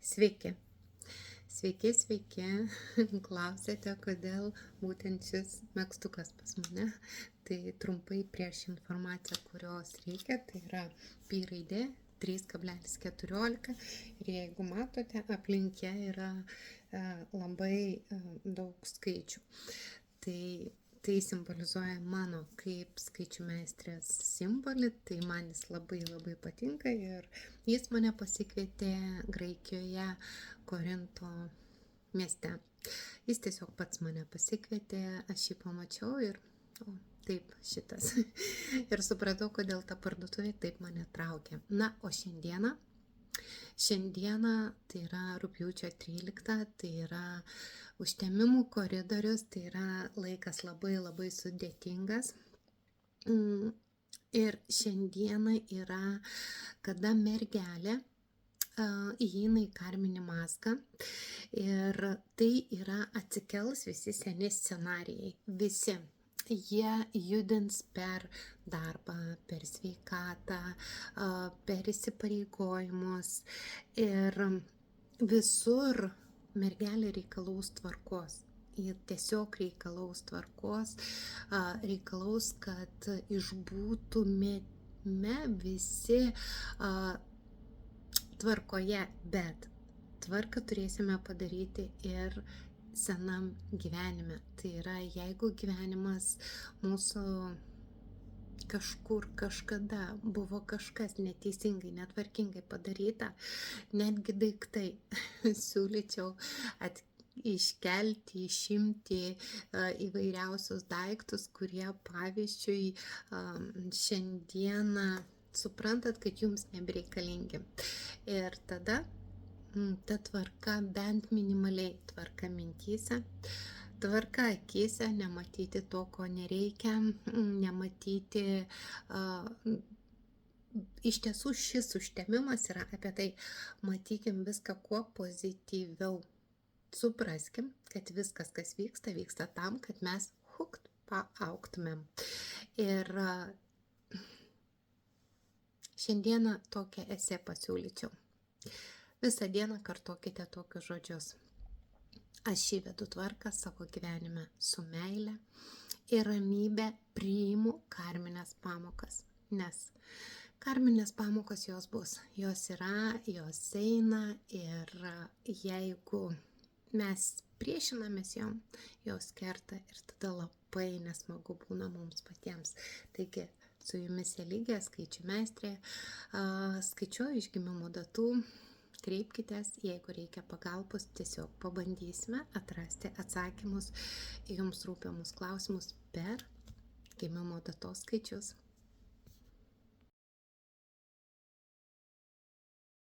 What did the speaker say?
Sveiki. Sveiki. Klausėte, kodėl būtent šis megztukas pas mane. Tai trumpai prieš informaciją, kurios reikia, tai yra pi raidė 3,14 ir jeigu matote, aplink ją yra labai daug skaičių. Tai simbolizuoja mano kaip skaičių meistrės simbolį, tai man jis labai patinka ir jis mane pasikvietė Graikijoje, Korinto mieste. Jis tiesiog pats mane pasikvietė, aš jį pamačiau ir taip šitas. Ir supratau, kodėl ta parduotuvė taip mane traukė. Na, o šiandieną tai yra rugpjūčio 13, tai yra užtemimų koridorius, tai yra laikas labai sudėtingas. Ir šiandieną yra, kada mergelė įeina į karminį mazgą ir tai yra atsikels visi seni scenarijai, visi. Jie judins per darbą, per sveikatą, per įsipareigojimus ir visur mergelė reikalaus tvarkos. Ji tiesiog reikalaus tvarkos, reikalaus, kad išbūtume visi tvarkoje, bet tvarką turėsime padaryti ir senam gyvenime. Tai yra, jeigu gyvenimas mūsų kažkur kažkada buvo kažkas neteisingai, netvarkingai padaryta, netgi daiktai, siūlyčiau iškelti, išimti įvairiausius daiktus, kurie pavyzdžiui šiandieną suprantat, kad jums nebereikalingi. Ir tada ta tvarka, bent minimaliai tvarka mintyse, tvarka akyse, nematyti to, ko nereikia, nematyti. Iš tiesų šis užtemimas yra apie tai, matykim viską kuo pozityviau. Supraskim, kad viskas, kas vyksta tam, kad mes paaugtumėm. Ir šiandieną tokią esė pasiūlyčiau. Visą dieną kartokite tokius žodžius. Aš įvedu tvarką savo gyvenime su meile ir ramybė priimu karminės pamokas. Nes karminės pamokos jos bus. Jos yra, jos eina ir jeigu mes priešinamės jom, jos kerta ir tada labai nesmagu būna mums patiems. Taigi, su jumis Eligija, skaičių meistrė, skaičiuoju išgimimo datų. Kreipkitės, jeigu reikia pagalbos, tiesiog pabandysime atrasti atsakymus į jums rūpiamus klausimus per gimimo datos skaičius.